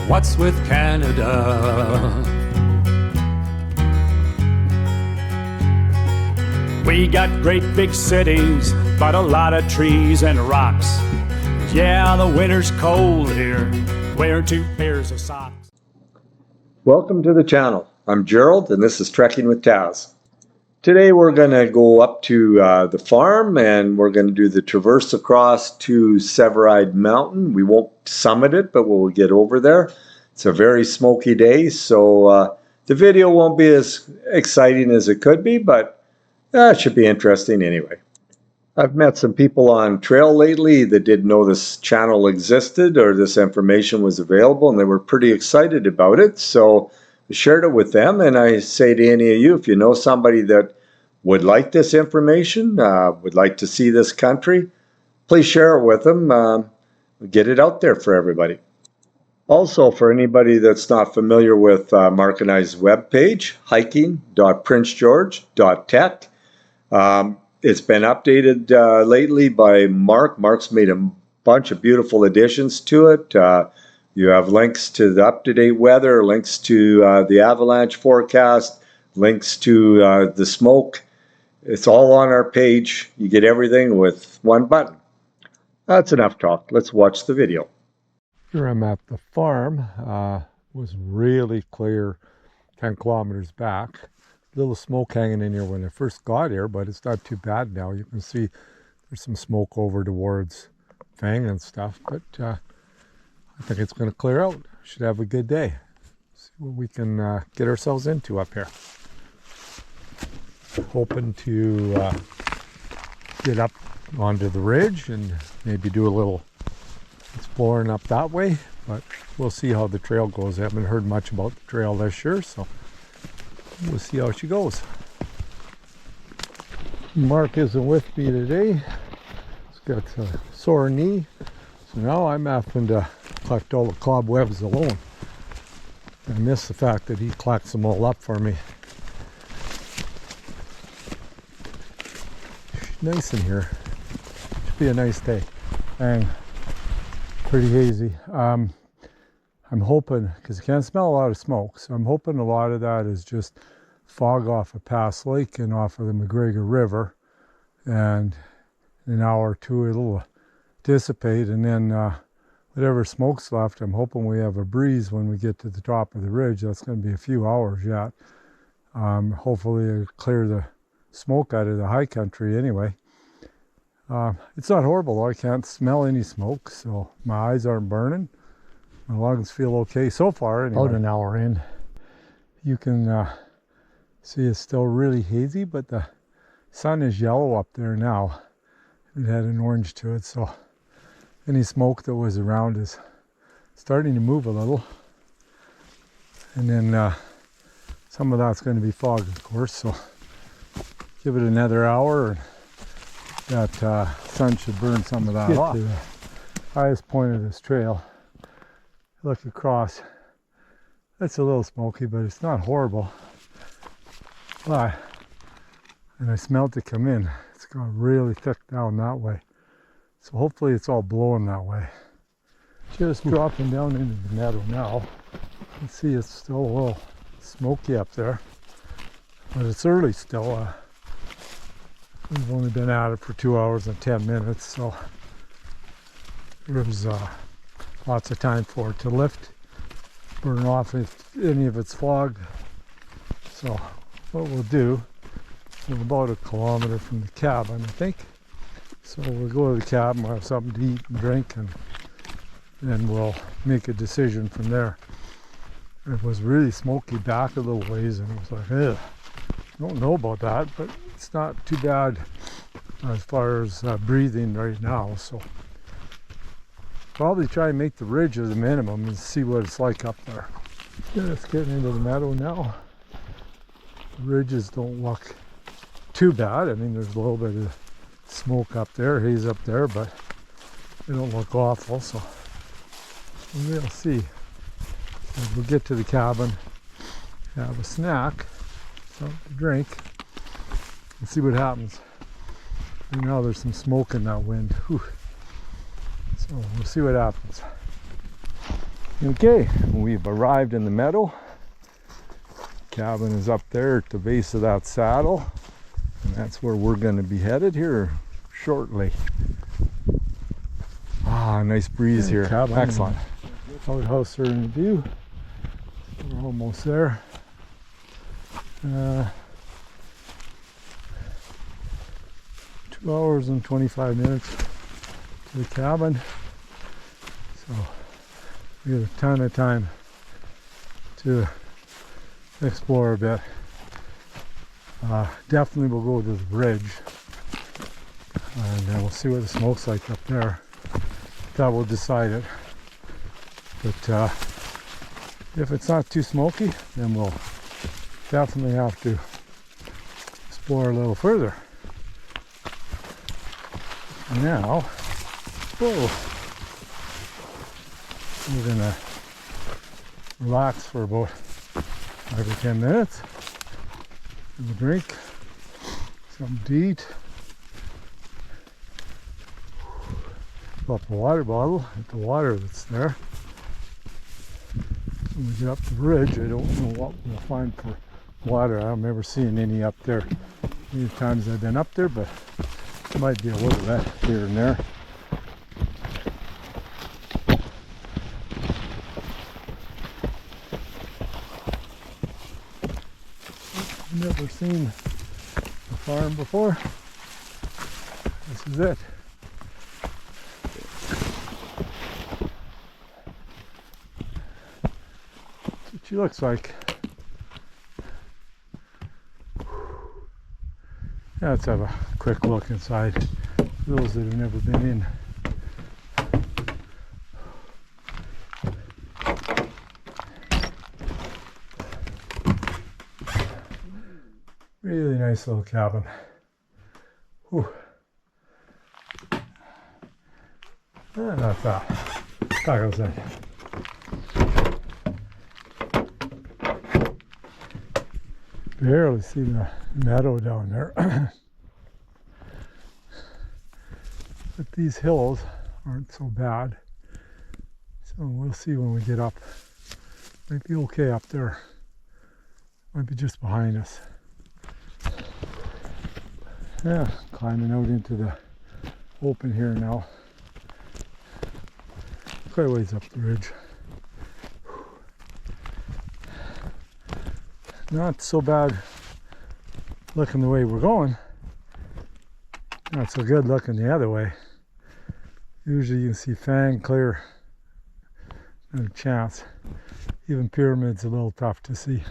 What's with Canada? We got great big cities, but a lot of trees and rocks. Yeah, the winter's cold here. Wear 2 pairs of socks. Welcome to the channel. I'm Gerald and this is Trekking with Taz. Today we're going to go up to the farm and we're going to do the traverse across to Severeid Mountain. We won't summit it, but we'll get over there. It's a very smoky day, so the video won't be as exciting as it could be, but it should be interesting anyway. I've met some people on trail lately that didn't know this channel existed or this information was available, and they were pretty excited about it, so I shared it with them. And I say to any of you, if you know somebody that would like this information, would like to see this country, please share it with them. Get it out there for everybody. Also, for anybody that's not familiar with Mark and I's webpage, hiking.princegeorge.tech. It's been updated lately by Mark. Mark's made a bunch of beautiful additions to it. You have links to the up-to-date weather, links to the avalanche forecast, links to the smoke. It's all on our page. You get everything with one button. That's enough talk. Let's watch the video. Here I'm at the farm. Was really clear 10 kilometers back. Little smoke hanging in here when I first got here, but it's not too bad now. You can see there's some smoke over towards Fang and stuff, but I think it's going to clear out. Should have a good day. See what we can get ourselves into up here. Hoping to get up onto the ridge and maybe do a little exploring up that way, but we'll see how the trail goes. I haven't heard much about the trail this year, so we'll see how she goes. Mark isn't with me today. He's got a sore knee, so now I'm having to collect all the cobwebs alone. I miss the fact that he collects them all up for me. Nice in here. Should be a nice day. And pretty hazy. I'm hoping, because you can't smell a lot of smoke, so I'm hoping a lot of that is just fog off of Pass Lake and off of the McGregor River, and in an hour or two it'll dissipate, and then whatever smoke's left, I'm hoping we have a breeze when we get to the top of the ridge. That's going to be a few hours yet. Hopefully it'll clear the smoke out of the high country anyway. It's not horrible though. I can't smell any smoke, so my eyes aren't burning. My lungs feel okay so far anyway. About an hour in, you can see it's still really hazy, but the sun is yellow up there now. It had an orange to it, so any smoke that was around is starting to move a little. And then some of that's going to be fog, of course, so give it another hour and that sun should burn some of that off. To the highest point of this trail, look across. It's a little smoky, but it's not horrible. But, and I smelled it come in. It's gone really thick down that way. So hopefully it's all blowing that way. Just dropping down into the meadow now. You can see it's still a little smoky up there, but it's early still. We've only been at it for 2 hours and 10 minutes, so there's lots of time for it to lift, burn off any of its fog. So what we'll do, we're about 1 kilometer from the cabin, I think. So we'll go to the cabin, we'll have something to eat and drink, and then we'll make a decision from there. It was really smoky back a little ways, and it was like, ugh. I don't know about that, but it's not too bad as far as breathing right now. So probably try and make the ridge as a minimum and see what it's like up there. Just getting into the meadow now. The ridges don't look too bad. I mean, there's a little bit of smoke up there, haze up there, but they don't look awful. So we'll see. And we'll get to the cabin, have a snack, something to drink, and see what happens. And now there's some smoke in that wind. Whew. So we'll see what happens. Okay, we've arrived in the meadow. Cabin is up there at the base of that saddle, and that's where we're going to be headed here shortly. Ah, nice breeze here. Cabin. Excellent. Outhouse are in view. We're almost there. 2 hours and 25 minutes to the cabin. So we have a ton of time to explore a bit. Definitely we'll go to the bridge and then we'll see what the smoke's like up there. That will decide it. But if it's not too smoky, then we'll definitely have to explore a little further. Now, whoa, we're gonna relax for about 5 or 10 minutes. Have a drink, something to eat. Fill up a water bottle at the water that's there. When we get up the bridge, I don't know what we'll find for water. I don't remember seeing any up there. Many times I've been up there, but there might be a little bit here and there. I've never seen a farm before. This is it. That's what she looks like. Yeah, let's have a quick look inside for those that have never been in. Really nice little cabin. Whew. Not bad. That goes in. Barely see the meadow down there. But these hills aren't so bad. So we'll see when we get up. Might be okay up there. Might be just behind us. Yeah, climbing out into the open here now. Quite a ways up the ridge. Not so bad looking the way we're going. Not so good looking the other way. Usually you can see Fang clear. No chance. Even pyramids a little tough to see.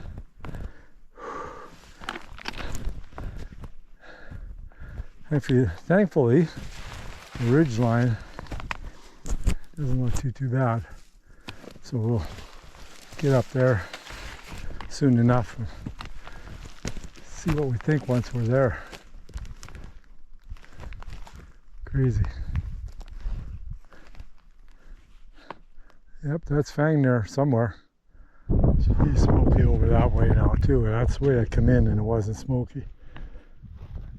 Thankfully, the ridge line doesn't look too bad. So we'll get up there soon enough and see what we think once we're there. Crazy. Yep, that's Fang there somewhere. Should be smoky over that way now too. That's the way I come in and it wasn't smoky.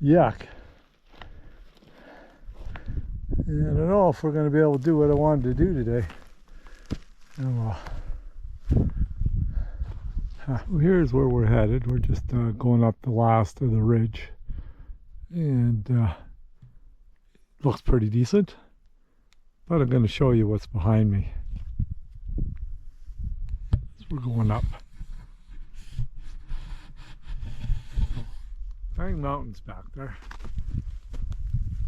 Yuck. And I don't know if we're going to be able to do what I wanted to do today. Oh well. Here's where we're headed. We're just going up the last of the ridge. And looks pretty decent. But I'm going to show you what's behind me. So we're going up. Fang Mountain's back there.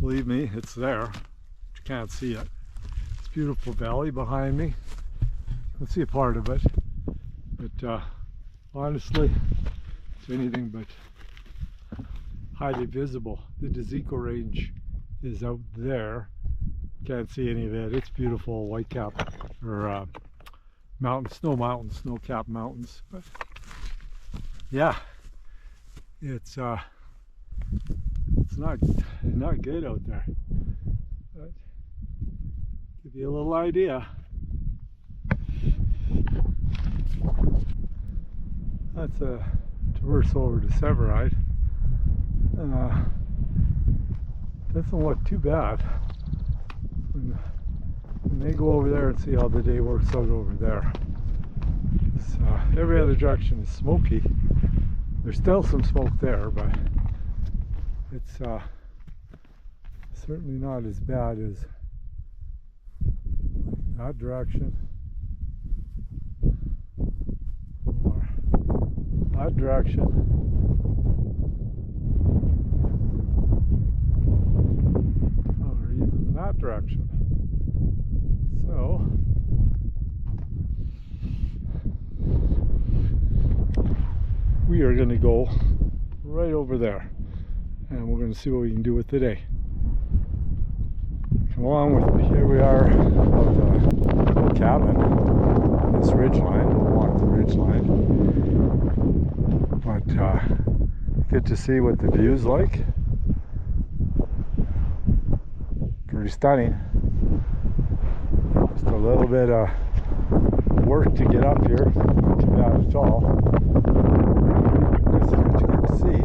Believe me, it's there. Can't see it. It's a beautiful valley behind me. You can see a part of it, but honestly, it's anything but highly visible. The Dezeko Range is out there. Can't see any of it. It's beautiful, white-cap or snow-capped mountains. But yeah, it's not good out there. But give you a little idea. That's a traverse over to Severeid. Doesn't look too bad when may go over there and see how the day works out over there. Every other direction is smoky. There's still some smoke there, but it's certainly not as bad as that direction or that direction. Or even that direction. So we are going to go right over there and we're going to see what we can do with today. Come along with me. Here we are above the cabin on this ridge line. We'll walk the ridge line. But get to see what the view's like. Pretty stunning. Just a little bit of work to get up here. Not too bad at all. This is what you get to see.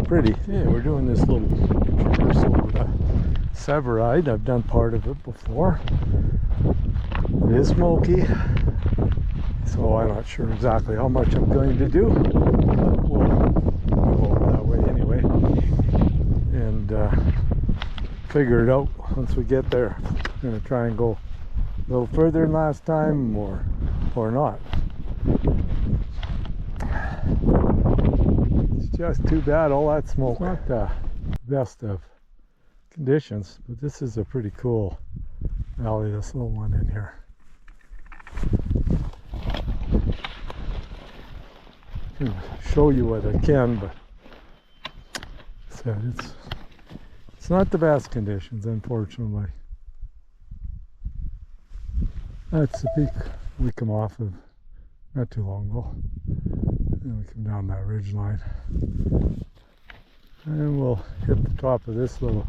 Pretty. Yeah, we're doing this little traversal of the Severeid. I've done part of it before. It is smoky, so I'm not sure exactly how much I'm going to do, but we'll go over that way anyway and figure it out once we get there. I'm going to try and go a little further than last time or not. Just too bad all that smoke. It's not the best of conditions, but this is a pretty cool valley, this little one in here. I can show you what I can, but it's not the best conditions, unfortunately. That's the peak we come off of not too long ago. And we come down that ridge line and we'll hit the top of this little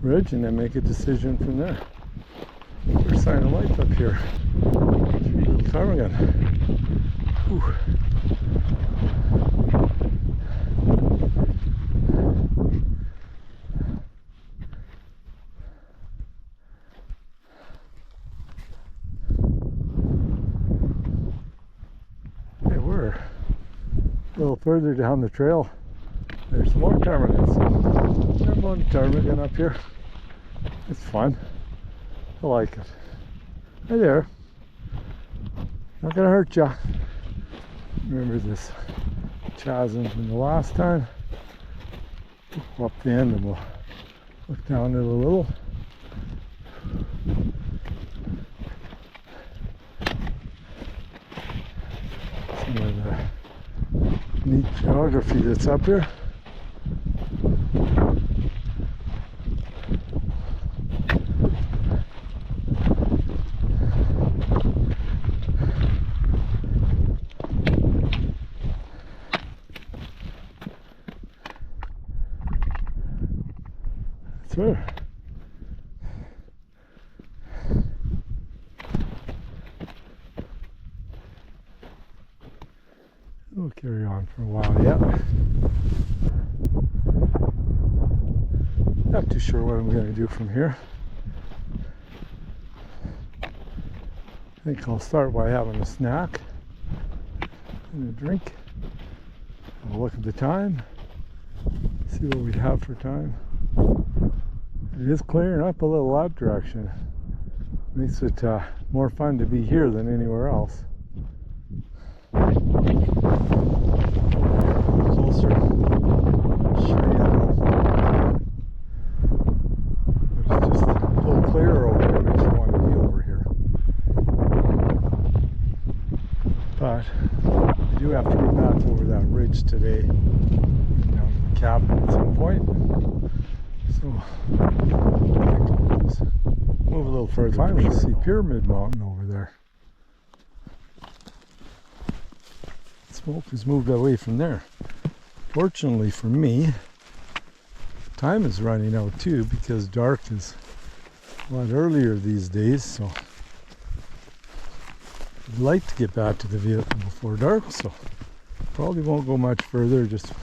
ridge and then make a decision from there. First sign of life up here. Little ptarmigan. Whew. Hey, we're a little further down the trail. There's some more ptarmigans. There's one ptarmigan up here. It's fun. I like it. Hey there. Not gonna hurt ya. Remember this chasm from the last time. Go up the end and we'll look down it a little. Some of the neat geography that's up here. Sure. We'll carry on for a while yet. Not too sure what I'm going to do from here. I think I'll start by having a snack and a drink. I'll look at the time, see what we have for time. It is clearing up a little that direction. Makes it more fun to be here than anywhere else. Closer. Show you that. But it's just a little clearer over here. Makes you want to be over here. But I do have to get back over that ridge today. Down to the cabin at some point. So I think I'll just move a little further. Finally see Pyramid Mountain over there. Smoke has moved away from there. Fortunately for me, time is running out too because dark is a lot earlier these days, so I'd like to get back to the vehicle before dark, so probably won't go much further, just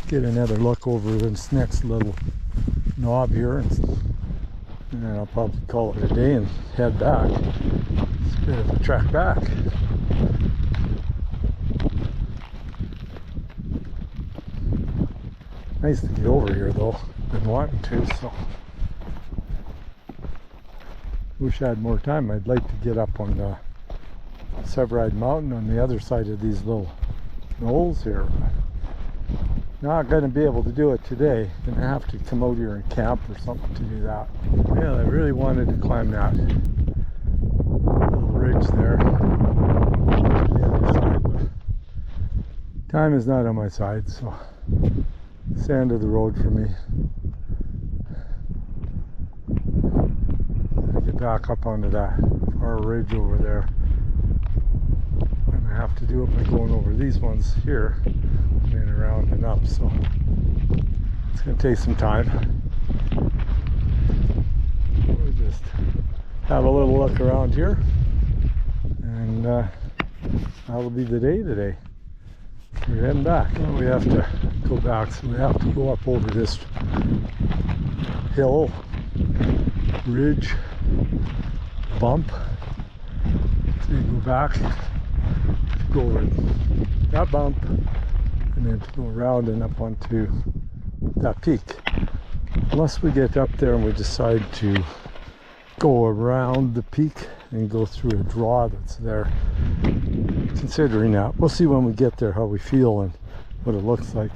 get another look over this next little knob here, and then I'll probably call it a day and head back. It's a bit of a trek back. Nice to get over here though, been wanting to, so wish I had more time. I'd like to get up on the Severeid mountain on the other side of these little knolls here. Not going to be able to do it today. Going to have to come out here and camp or something to do that. Yeah, I really wanted to climb that little ridge there to the other side, but time is not on my side, so it's the end of the road for me. Gotta get back up onto that far ridge over there. And I have to do it by going over these ones here and around and up, so it's going to take some time. We'll just have a little look around here, and that'll be the day today. We're heading back. Well, we have to go back, so we have to go up over this hill, ridge, bump. So you go back, go over that bump, and then to go around and up onto that peak. Unless we get up there and we decide to go around the peak and go through a draw that's there. Considering that, we'll see when we get there how we feel and what it looks like.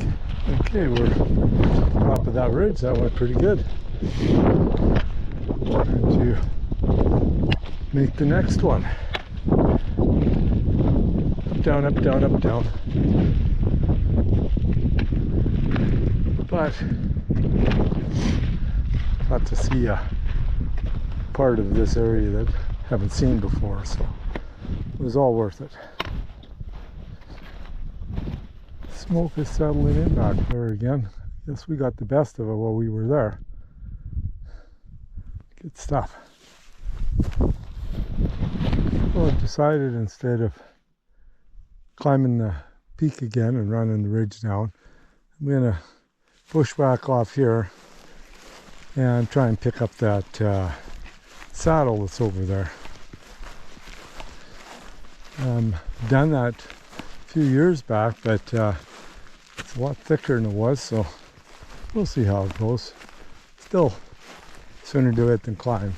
Okay, we're on top of that ridge. That went pretty good. Trying to make the next one. Up, down, up, down, up, down. But got to see a part of this area that I haven't seen before, so it was all worth it. Smoke is settling in back there again. Guess we got the best of it while we were there. Good stuff. Well, I've decided instead of climbing the peak again and running the ridge down, I'm going to bushwhack off here and try and pick up that saddle that's over there. Done that a few years back, but it's a lot thicker than it was, so we'll see how it goes. Still, sooner do it than climb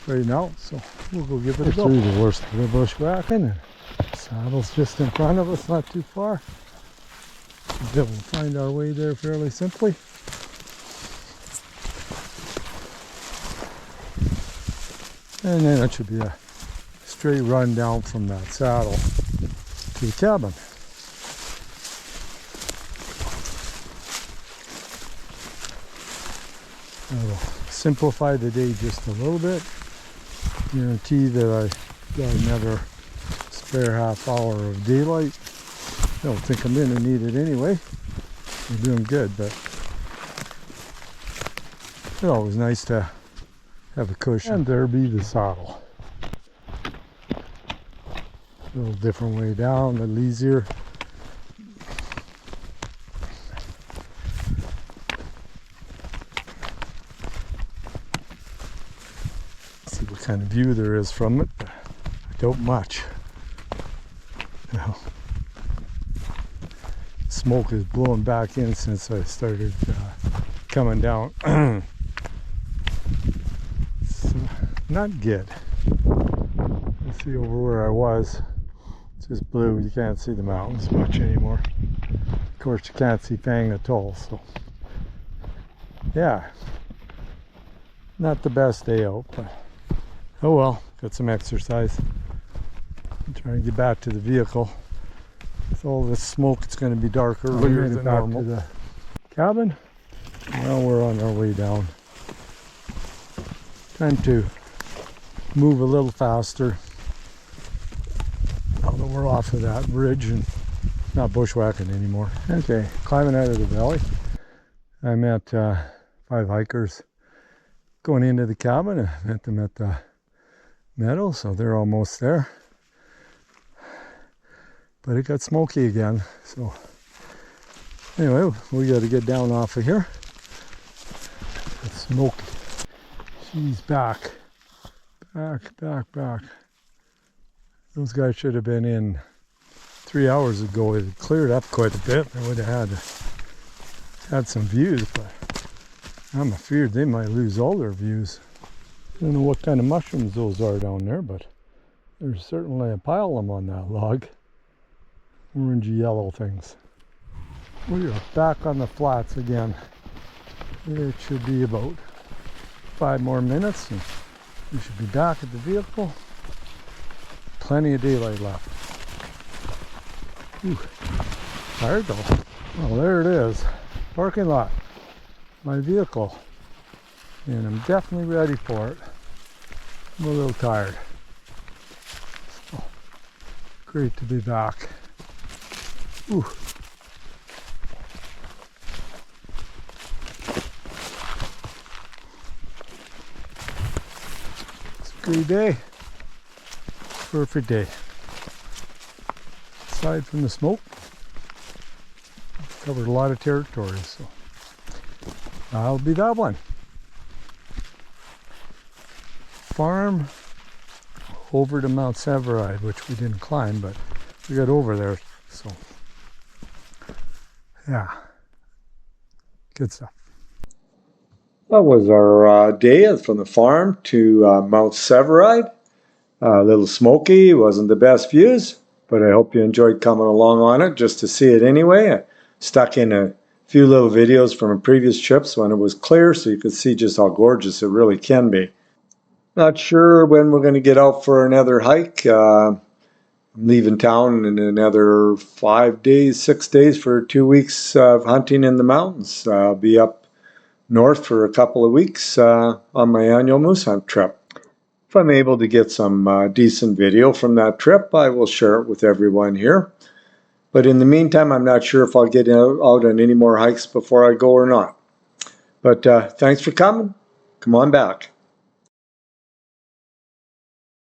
right now, so we'll go give it a go. Through the worst of the bushwhacking, and saddle's just in front of us, not too far. We'll be able to find our way there fairly simply. And then it should be a straight run down from that saddle to the cabin. That'll simplify the day just a little bit. Guarantee that I got another spare half hour of daylight. I don't think I'm going to need it anyway. We're doing good, but it's always nice to have a cushion. And there be the saddle. A little different way down, a little easier. See what kind of view there is from it. I don't much. No. Smoke is blowing back in since I started coming down. It's not good. Let's see over where I was. It's just blue. You can't see the mountains much anymore. Of course, you can't see Fang at all. So, yeah, not the best day out, but oh well. Got some exercise. I'm trying to get back to the vehicle. With all this smoke, it's going to be darker earlier than normal. To the cabin. Well, we're on our way down. Time to move a little faster. Now that we're off of that ridge and not bushwhacking anymore. Okay, climbing out of the valley. I met 5 hikers going into the cabin. I met them at the meadow, so they're almost there. But it got smoky again, so anyway, we got to get down off of here. It's smoky. She's back. Back. Those guys should have been in 3 hours ago. It had cleared up quite a bit. They would have had some views, but I'm afraid they might lose all their views. I don't know what kind of mushrooms those are down there, but there's certainly a pile of them on that log. Orangey yellow things. We are back on the flats again. It should be about 5 more minutes and we should be back at the vehicle. Plenty of daylight left. Ooh, tired though. Well, there it is. Parking lot. My vehicle. And I'm definitely ready for it. I'm a little tired. So, great to be back. Ooh. It's a great day. Perfect day. Aside from the smoke, covered a lot of territory, so that'll be that one. Farm over to Mount Severeid, which we didn't climb, but we got over there, so yeah, good stuff. That was our day from the farm to Mount Severeid. A little smoky, wasn't the best views, but I hope you enjoyed coming along on it just to see it anyway. I stuck in a few little videos from previous trips when it was clear so you could see just how gorgeous it really can be. Not sure when we're going to get out for another hike. I'm leaving town in another 5 days, 6 days for 2 weeks of hunting in the mountains. I'll be up north for a couple of weeks on my annual moose hunt trip. If I'm able to get some decent video from that trip, I will share it with everyone here. But in the meantime, I'm not sure if I'll get out on any more hikes before I go or not. But thanks for coming. Come on back.